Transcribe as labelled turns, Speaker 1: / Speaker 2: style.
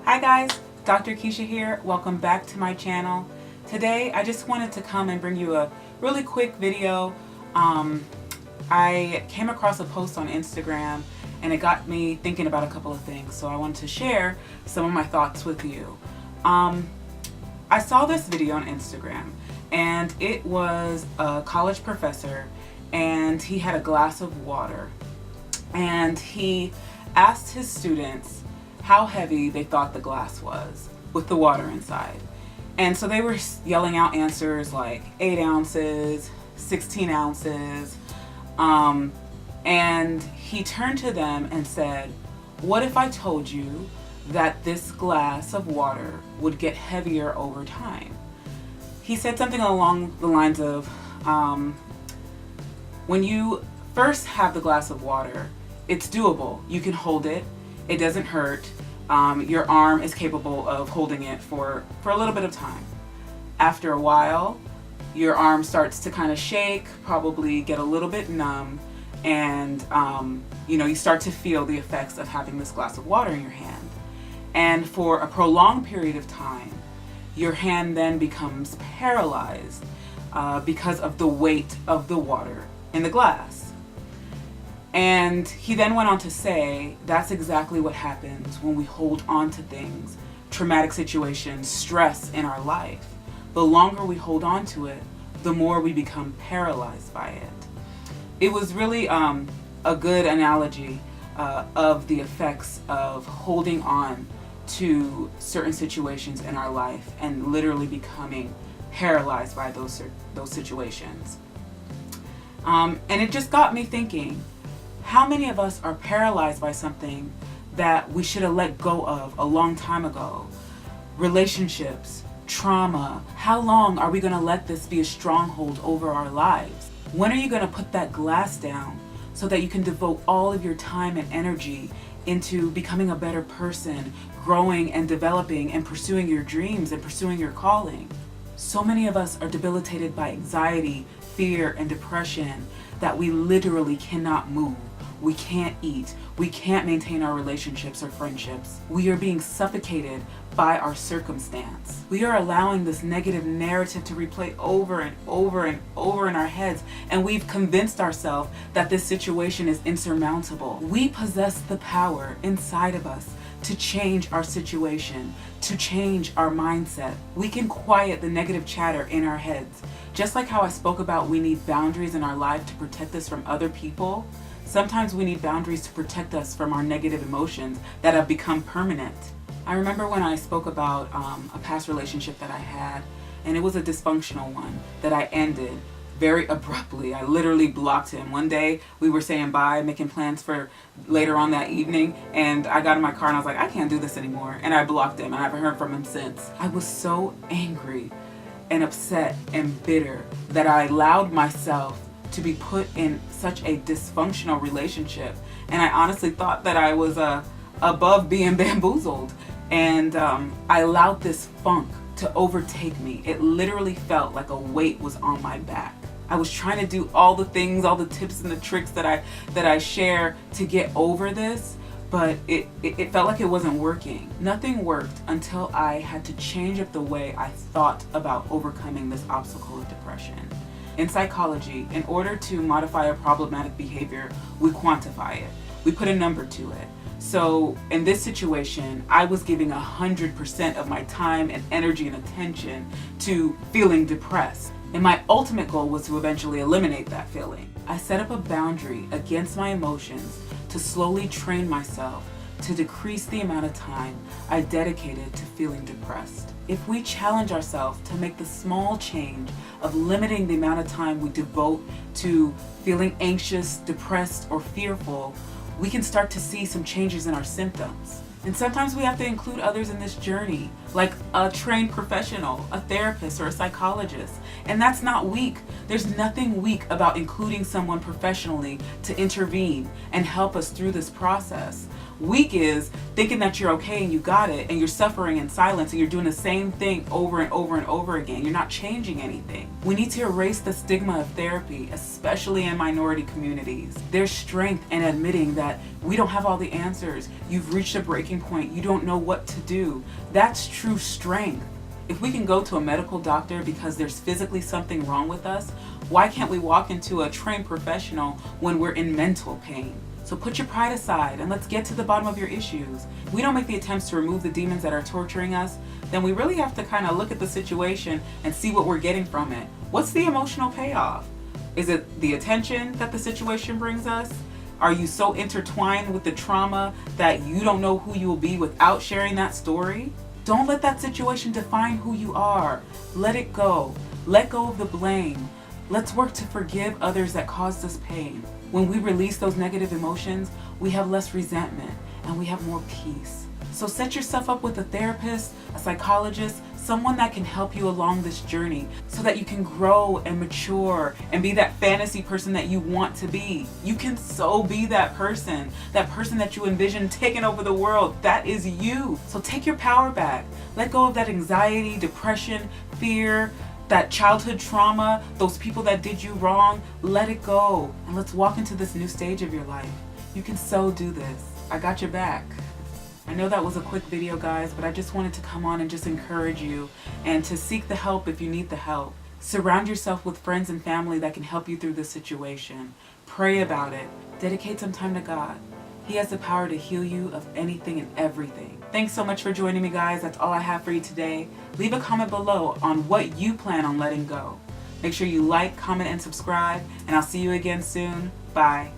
Speaker 1: Hi guys, Dr. Kischa here. Welcome back to my channel. Today I just wanted to come and bring you a really quick video. I came across a post on Instagram and it got me thinking about a couple of things, so I wanted to share some of my thoughts with you. I saw this video on Instagram and it was a college professor and he had a glass of water and he asked his students how heavy they thought the glass was with the water inside. And so they were yelling out answers like 8 ounces, 16 ounces. And he turned to them and said, "What if I told you that this glass of water would get heavier over time?" He said something along the lines of, when you first have the glass of water, it's doable. You can hold it. It doesn't hurt. Your arm is capable of holding it for a little bit of time. After a while, your arm starts to kind of shake, probably get a little bit numb, and you start to feel the effects of having this glass of water in your hand. And for a prolonged period of time, your hand then becomes paralyzed because of the weight of the water in the glass. And he then went on to say that's exactly what happens when we hold on to things, traumatic situations, stress in our life. The longer we hold on to it, the more we become paralyzed by it. It was really a good analogy of the effects of holding on to certain situations in our life and literally becoming paralyzed by those situations. And it just got me thinking, how many of us are paralyzed by something that we should have let go of a long time ago? Relationships, trauma. How long are we going to let this be a stronghold over our lives? When are you going to put that glass down so that you can devote all of your time and energy into becoming a better person, growing and developing and pursuing your dreams and pursuing your calling? So many of us are debilitated by anxiety, fear, and depression that we literally cannot move. We can't eat. We can't maintain our relationships or friendships. We are being suffocated by our circumstance. We are allowing this negative narrative to replay over and over and over in our heads, and we've convinced ourselves that this situation is insurmountable. We possess the power inside of us to change our situation, to change our mindset. We can quiet the negative chatter in our heads. Just like how I spoke about we need boundaries in our life to protect us from other people, sometimes we need boundaries to protect us from our negative emotions that have become permanent. I remember when I spoke about a past relationship that I had, and it was a dysfunctional one that I ended very abruptly. I literally blocked him. One day we were saying bye, making plans for later on that evening, and I got in my car and I was like, I can't do this anymore. And I blocked him and I haven't heard from him since. I was so angry and upset and bitter that I allowed myself to be put in such a dysfunctional relationship. And I honestly thought that I was above being bamboozled. And I allowed this funk to overtake me. It literally felt like a weight was on my back. I was trying to do all the things, all the tips and the tricks that I share to get over this, but it felt like it wasn't working. Nothing worked until I had to change up the way I thought about overcoming this obstacle of depression. In psychology, in order to modify a problematic behavior, we quantify it. We put a number to it. So in this situation, I was giving 100% of my time and energy and attention to feeling depressed. And my ultimate goal was to eventually eliminate that feeling. I set up a boundary against my emotions to slowly train myself to decrease the amount of time I dedicated to feeling depressed. If we challenge ourselves to make the small change of limiting the amount of time we devote to feeling anxious, depressed, or fearful, we can start to see some changes in our symptoms. And sometimes we have to include others in this journey, like a trained professional, a therapist, or a psychologist. And that's not weak. There's nothing weak about including someone professionally to intervene and help us through this process. Weak is thinking that you're okay and you got it, and you're suffering in silence, and you're doing the same thing over and over and over again. You're not changing anything. We need to erase the stigma of therapy, especially in minority communities. There's strength in admitting that we don't have all the answers. You've reached a breaking point. You don't know what to do. That's true strength. If we can go to a medical doctor because there's physically something wrong with us, why can't we walk into a trained professional when we're in mental pain? So put your pride aside and let's get to the bottom of your issues. If we don't make the attempts to remove the demons that are torturing us, then we really have to kind of look at the situation and see what we're getting from it. What's the emotional payoff? Is it the attention that the situation brings us? Are you so intertwined with the trauma that you don't know who you will be without sharing that story? Don't let that situation define who you are. Let it go. Let go of the blame. Let's work to forgive others that caused us pain. When we release those negative emotions, we have less resentment and we have more peace. So set yourself up with a therapist, a psychologist, someone that can help you along this journey so that you can grow and mature and be that fantasy person that you want to be. You can so be that person that you envision taking over the world. That is you. So take your power back. Let go of that anxiety, depression, fear, that childhood trauma, those people that did you wrong. Let it go and let's walk into this new stage of your life. You can so do this. I got your back. I know that was a quick video, guys, but I just wanted to come on and just encourage you and to seek the help if you need the help. Surround yourself with friends and family that can help you through this situation. Pray about it. Dedicate some time to God. He has the power to heal you of anything and everything. Thanks so much for joining me, guys. That's all I have for you today. Leave a comment below on what you plan on letting go. Make sure you like, comment, and subscribe, and I'll see you again soon. Bye.